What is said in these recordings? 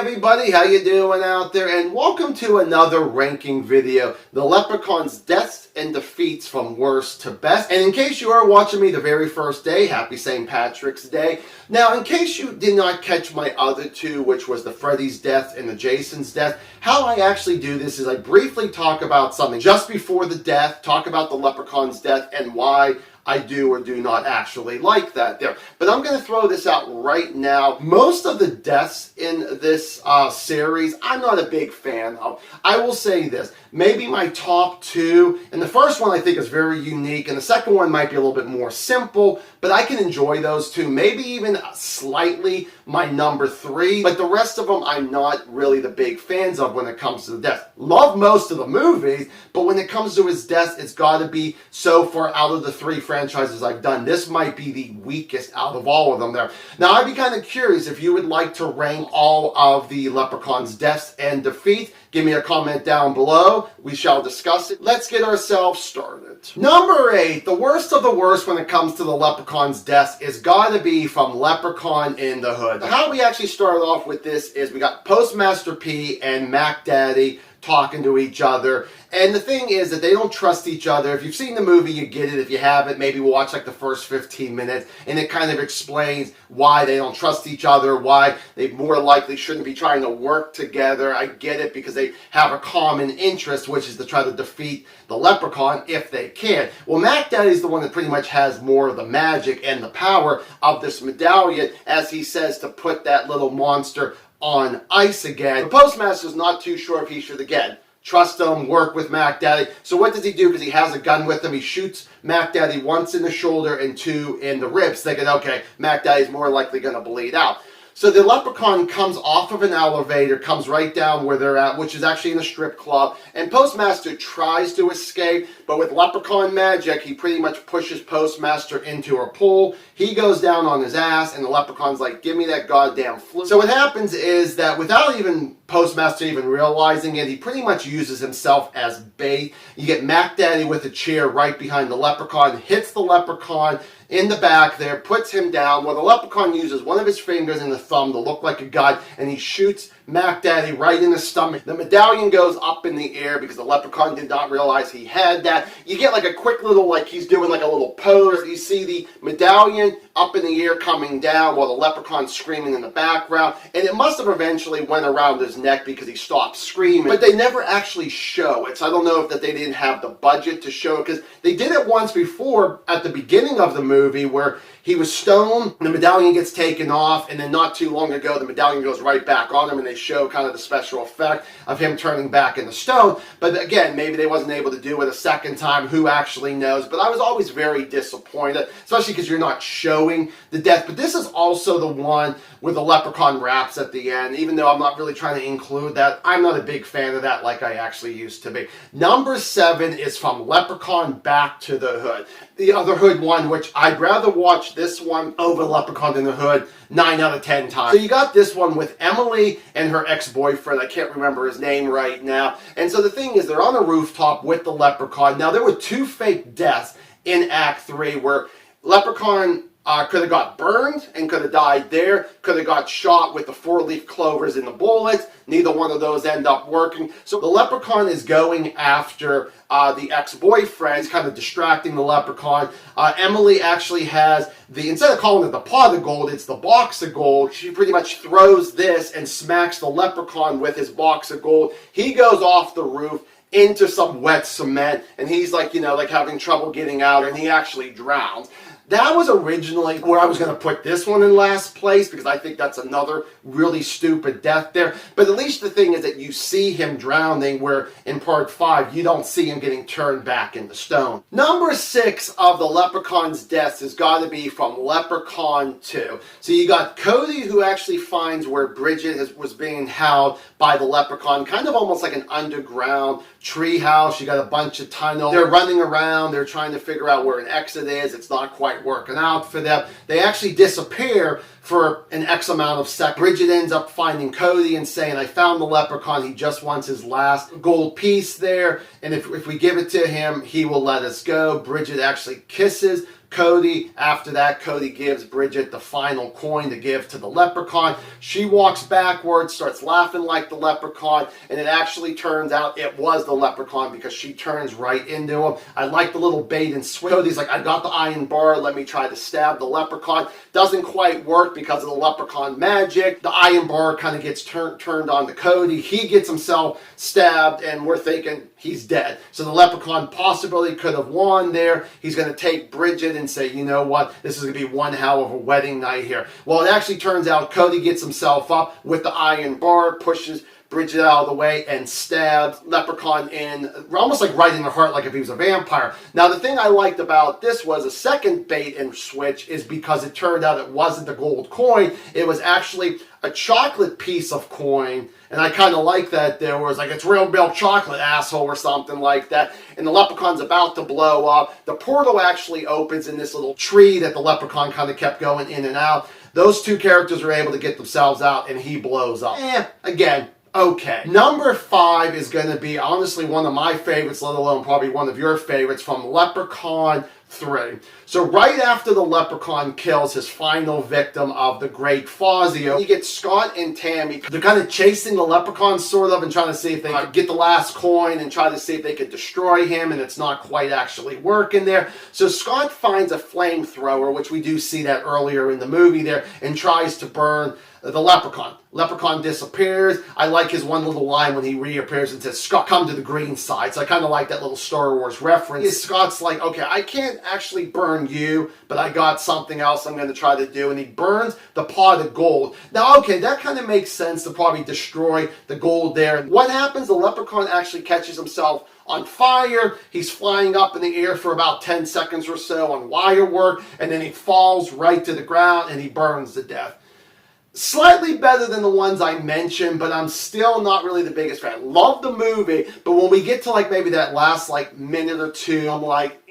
everybody, how you doing out there? And welcome to another ranking video, the Leprechaun's deaths and defeats from worst to best. And in case you are watching me the very first day, happy St. Patrick's Day. Now, in case you did not catch my other two, which was the Freddy's death and the Jason's death, how I actually do this is I briefly talk about something just before the death, talk about the Leprechaun's death and why I do or do not actually like that there. But I'm going to throw this out right now. Most of the deaths in this series, I'm not a big fan of. I will say this. Maybe my top two, and the first one I think is very unique, and the second one might be a little bit more simple, but I can enjoy those two. Maybe even slightly my number three, but the rest of them I'm not really the big fans of when it comes to the death. Love most of the movies, but when it comes to his deaths, it's got to be so far out of the three franchises I've done. This might be the weakest out of all of them there. Now, I'd be kind of curious if you would like to rank all of the Leprechaun's deaths and defeats. Give me a comment down below. We shall discuss it. Let's get ourselves started. Number 8, the worst of the worst when it comes to the Leprechaun's deaths is gotta be from Leprechaun in the Hood. How we actually started off with this is we got Postmaster P and Mac Daddy talking to each other. And the thing is that they don't trust each other. If you've seen the movie, you get it. If you haven't, maybe watch like the first 15 minutes. And it kind of explains why they don't trust each other, why they more likely shouldn't be trying to work together. I get it because they have a common interest, which is to try to defeat the Leprechaun if they can. Well, Mac Daddy's the one that pretty much has more of the magic and the power of this medallion, as he says to put that little monster on ice again. The Postmaster's not too sure if he should, again, trust him, work with Mac Daddy. So what does he do? Because he has a gun with him, he shoots Mac Daddy once in the shoulder and two in the ribs, thinking, okay, Mac Daddy's more likely going to bleed out. So the Leprechaun comes off of an elevator, comes right down where they're at, which is actually in a strip club, and Postmaster tries to escape, but with Leprechaun magic, he pretty much pushes Postmaster into a pool. He goes down on his ass, and the Leprechaun's like, give me that goddamn flute. So what happens is that without even Postmaster even realizing it, he pretty much uses himself as bait. You get Mac Daddy with a chair right behind the Leprechaun, hits the Leprechaun in the back there, puts him down. Well, the Leprechaun uses one of his fingers and the thumb to look like a gun, and he shoots Mac Daddy right in the stomach. The medallion goes up in the air because the Leprechaun did not realize he had that. You get like a quick little, like he's doing like a little pose. You see the medallion up in the air coming down while the Leprechaun's screaming in the background. And it must have eventually went around his neck because he stopped screaming. But they never actually show it. So I don't know if that they didn't have the budget to show it, because they did it once before at the beginning of the movie where he was stoned, the medallion gets taken off, and then not too long ago, the medallion goes right back on him, and they show kind of the special effect of him turning back into stone. But again, maybe they wasn't able to do it a second time. Who actually knows? But I was always very disappointed, especially because you're not showing the death. But this is also the one where the Leprechaun raps at the end. Even though I'm not really trying to include that, I'm not a big fan of that like I actually used to be. Number 7 is from Leprechaun Back to the Hood. The other Hood one, which I'd rather watch this one over Leprechaun in the Hood 9 out of 10 times. So you got this one with Emily and her ex-boyfriend. I can't remember his name right now. And so the thing is, they're on a rooftop with the Leprechaun. Now, there were 2 fake deaths in Act 3 where Leprechaun could have got burned and could have died there, could have got shot with the 4-leaf clovers in the bullets. Neither one of those end up working. So the Leprechaun is going after the ex-boyfriend. He's kind of distracting the Leprechaun. Emily actually has instead of calling it the pot of gold, it's the box of gold. She pretty much throws this and smacks the Leprechaun with his box of gold. He goes off the roof into some wet cement, and he's like, you know, like having trouble getting out, and he actually drowns. That was originally where I was going to put this one in last place, because I think that's another really stupid death there. But at least the thing is that you see him drowning, where in part 5, you don't see him getting turned back into stone. Number 6 of the Leprechaun's deaths has got to be from Leprechaun 2. So you got Cody, who actually finds where Bridget was being held by the Leprechaun, kind of almost like an underground tree house. You got a bunch of tunnels. They're running around. They're trying to figure out where an exit is. It's not quite working out for them. They actually disappear for an X amount of seconds. Bridget ends up finding Cody and saying, I found the Leprechaun. He just wants his last gold piece there. And if we give it to him, he will let us go. Bridget actually kisses Cody, after that, Cody gives Bridget the final coin to give to the Leprechaun. She walks backwards, starts laughing like the Leprechaun, and it actually turns out it was the Leprechaun because she turns right into him. I like the little bait and switch. Cody's like, I got the iron bar, let me try to stab the Leprechaun. Doesn't quite work because of the Leprechaun magic. The iron bar kind of gets turned on to Cody. He gets himself stabbed, and we're thinking he's dead. So the Leprechaun possibly could have won there. He's going to take Bridget and say, you know what, this is going to be one hell of a wedding night here. Well, it actually turns out Cody gets himself up with the iron bar, pushes Bridget out of the way, and stabs Leprechaun in, almost like right in the heart, like if he was a vampire. Now, the thing I liked about this was a second bait and switch is because it turned out it wasn't the gold coin. It was actually a chocolate piece of coin, and I kind of like that there was like, it's real milk chocolate, asshole, or something like that. And the Leprechaun's about to blow up. The portal actually opens in this little tree that the Leprechaun kind of kept going in and out. Those two characters are able to get themselves out, and he blows up. Again, okay. Number 5 is going to be honestly one of my favorites, let alone probably one of your favorites, from Leprechaun 3. So right after the Leprechaun kills his final victim of the Great Fazio, you get Scott and Tammy. They're kind of chasing the Leprechaun sort of and trying to see if they could get the last coin and try to see if they could destroy him, and it's not quite actually working there. So Scott finds a flamethrower, which we do see that earlier in the movie there, and tries to burn the Leprechaun. Leprechaun disappears. I like his one little line when he reappears and says, Scott, come to the green side. So I kind of like that little Star Wars reference. Scott's like, okay, I can't actually burn you, but I got something else I'm going to try to do. And he burns the pot of gold. Now, okay, that kind of makes sense to probably destroy the gold there. What happens? The Leprechaun actually catches himself on fire. He's flying up in the air for about 10 seconds or so on wire work, and then he falls right to the ground and he burns to death. Slightly better than the ones I mentioned, but I'm still not really the biggest fan. Love the movie, but when we get to like maybe that last like minute or two, I'm like,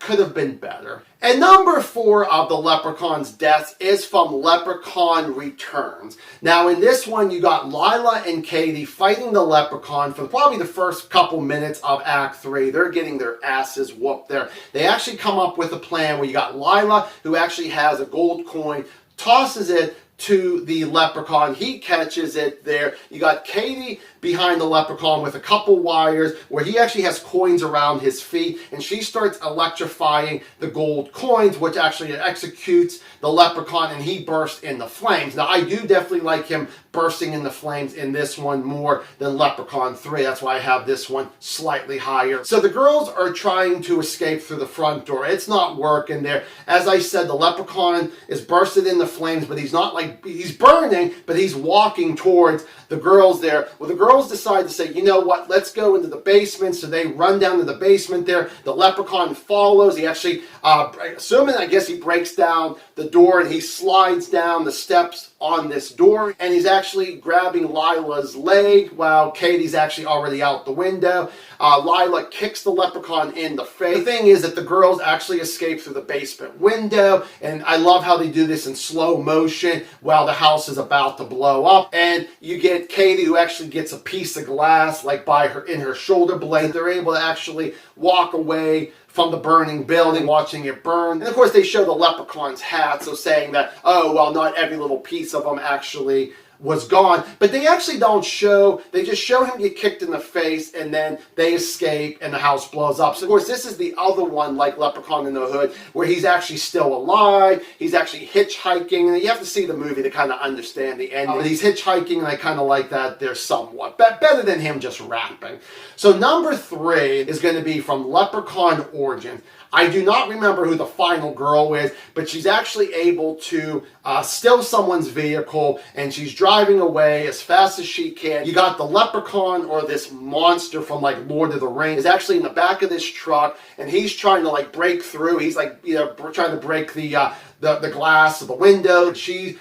could have been better. And number 4 of the Leprechaun's deaths is from Leprechaun Returns. Now in this one, you got Lila and Katie fighting the Leprechaun for probably the first couple minutes of Act 3. They're getting their asses whooped there. They actually come up with a plan where you got Lila, who actually has a gold coin, tosses it to the Leprechaun. He catches it there. You got Katie behind the Leprechaun with a couple wires where he actually has coins around his feet, and she starts electrifying the gold coins, which actually executes the Leprechaun, and he bursts in the flames. Now, I do definitely like him bursting in the flames in this one more than Leprechaun 3. That's why I have this one slightly higher. So the girls are trying to escape through the front door. It's not working there. As I said, the Leprechaun is bursted in the flames, but he's not like, he's burning, but he's walking towards the girls there. Well, the girls decide to say, you know what, let's go into the basement. So they run down to the basement there. The Leprechaun follows. He actually, assuming, I guess he breaks down the door and he slides down the steps on this door, and he's actually grabbing Lila's leg while Katie's actually already out the window. Lila kicks the Leprechaun in the face. The thing is that the girls actually escape through the basement window, and I love how they do this in slow motion while the house is about to blow up. And you get Katie, who actually gets a piece of glass like by her in her shoulder blade. They're able to actually walk away from the burning building, watching it burn. And of course they show the Leprechaun's hat, so saying that, oh, well, not every little piece of them actually was gone. But they actually don't show, they just show him get kicked in the face, and then they escape and the house blows up. So of course this is the other one, like Leprechaun in the Hood, where he's actually still alive. He's actually hitchhiking, and you have to see the movie to kind of understand the ending. But he's hitchhiking, and I kind of like that there somewhat. Better than him just rapping. So number 3 is going to be from Leprechaun Origins. I do not remember who the final girl is, but she's actually able to steal someone's vehicle, and she's driving away as fast as she can. You got the Leprechaun, or this monster from like Lord of the Rings, is actually in the back of this truck, and he's trying to like break through. He's like, you know, trying to break the glass of the window. She,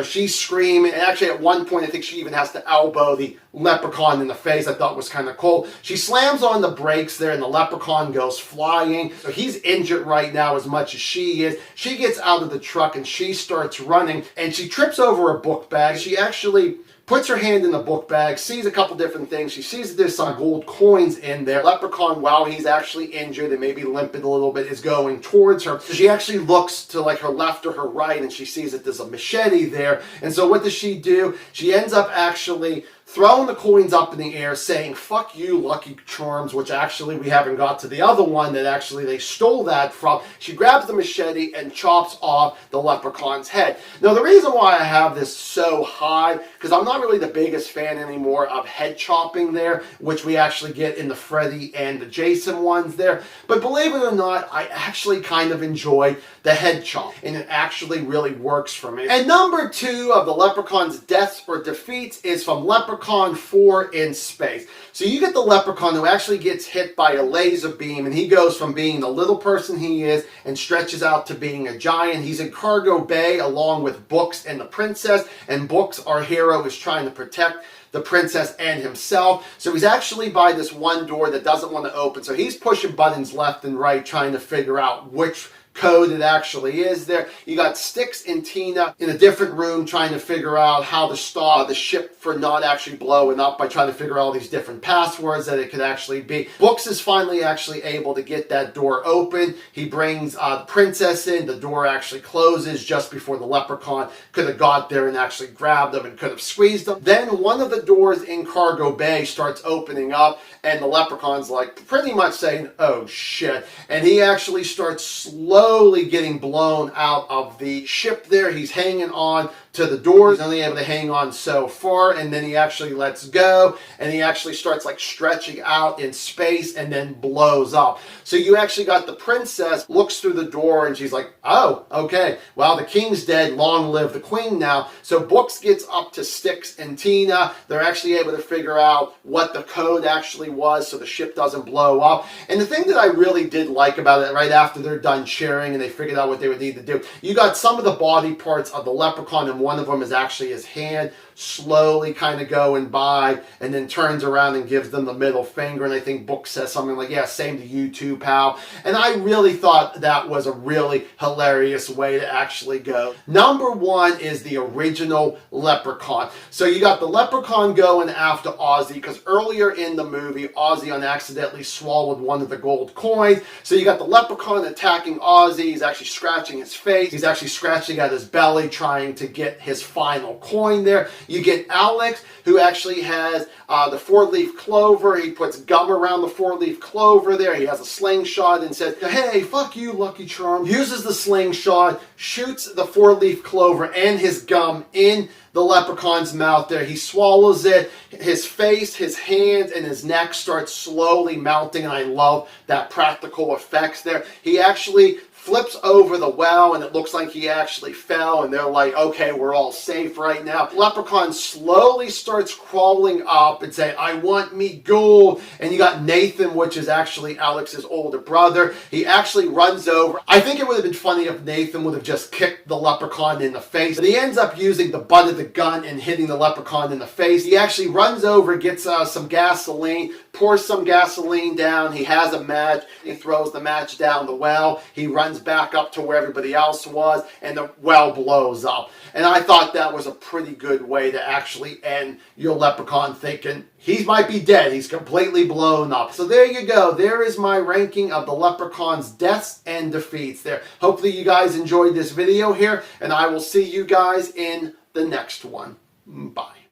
she's screaming. And actually, at one point, I think she even has to elbow the Leprechaun in the face. I thought was kind of cool. She slams on the brakes there, and the Leprechaun goes flying. So he's injured right now as much as she is. She gets out of the truck, and she starts running, and she trips over a book bag. She actually puts her hand in the book bag, sees a couple different things. She sees that there's some gold coins in there. Leprechaun, while he's actually injured and maybe limping a little bit, is going towards her. So she actually looks to like her left or her right, and she sees that there's a machete there. And so what does she do? She ends up actually throwing the coins up in the air, saying, "Fuck you, Lucky Charms," which actually we haven't got to the other one that actually they stole that from. She grabs the machete and chops off the Leprechaun's head. Now, the reason why I have this so high, because I'm not really the biggest fan anymore of head chopping there, which we actually get in the Freddy and the Jason ones there. But believe it or not, I actually kind of enjoy the head chop, and it actually really works for me. And number 2 of the Leprechaun's deaths or defeats is from Leprechaun 4 in Space. So you get the Leprechaun who actually gets hit by a laser beam, and he goes from being the little person he is and stretches out to being a giant. He's in Cargo Bay along with Books and the princess, and Books, our hero, is trying to protect the princess and himself. So he's actually by this one door that doesn't want to open. So he's pushing buttons left and right trying to figure out which code it actually is there. You got Styx and Tina in a different room trying to figure out how to stop the ship for not actually blowing up by trying to figure out all these different passwords that it could actually be. Books is finally actually able to get that door open. He brings the princess in. The door actually closes just before the Leprechaun could have got there and actually grabbed them and could have squeezed them. Then one of the doors in Cargo Bay starts opening up, and the Leprechaun's like pretty much saying, "Oh shit," and he actually starts slowly getting blown out of the ship there. He's hanging on to the door. He's only able to hang on so far, and then he actually lets go, and he actually starts like stretching out in space and then blows up. So you actually got the princess looks through the door, and she's like, "Oh, okay, well, the king's dead, long live the queen now." So Books gets up to Styx and Tina. They're actually able to figure out what the code actually was so the ship doesn't blow up. And the thing that I really did like about it, right after they're done sharing and they figured out what they would need to do, you got some of the body parts of the Leprechaun, and one of them is actually his hand slowly kind of going by and then turns around and gives them the middle finger. And I think Book says something like, "Yeah, same to you too, pal." And I really thought that was a really hilarious way to actually go. Number 1 is the original Leprechaun. So you got the Leprechaun going after Ozzy, because earlier in the movie, Ozzy unaccidentally swallowed one of the gold coins. So you got the Leprechaun attacking Ozzy. He's actually scratching his face. He's actually scratching at his belly, trying to get his final coin there. You get Alex, who actually has the 4-leaf clover. He puts gum around the 4-leaf clover there. He has a slingshot and says, "Hey, fuck you, Lucky Charm." Uses the slingshot, shoots the 4-leaf clover and his gum in the Leprechaun's mouth there. He swallows it. His face, his hands, and his neck start slowly melting, and I love that practical effects there. He actually flips over the well, and it looks like he actually fell, and they're like, "Okay, we're all safe right now." Leprechaun slowly starts crawling up and saying, "I want me gold." And you got Nathan, which is actually Alex's older brother. He actually runs over. I think it would have been funny if Nathan would have just kicked the Leprechaun in the face, but he ends up using the butt of the gun and hitting the Leprechaun in the face. He actually runs over, gets some gasoline, pours some gasoline down. He has a match. He throws the match down the well. He runs back up to where everybody else was, and the well blows up. And I thought that was a pretty good way to actually end your Leprechaun, thinking he might be dead. He's completely blown up. So there you go. There is my ranking of the Leprechaun's deaths and defeats there. Hopefully you guys enjoyed this video here, and I will see you guys in the next one. Bye.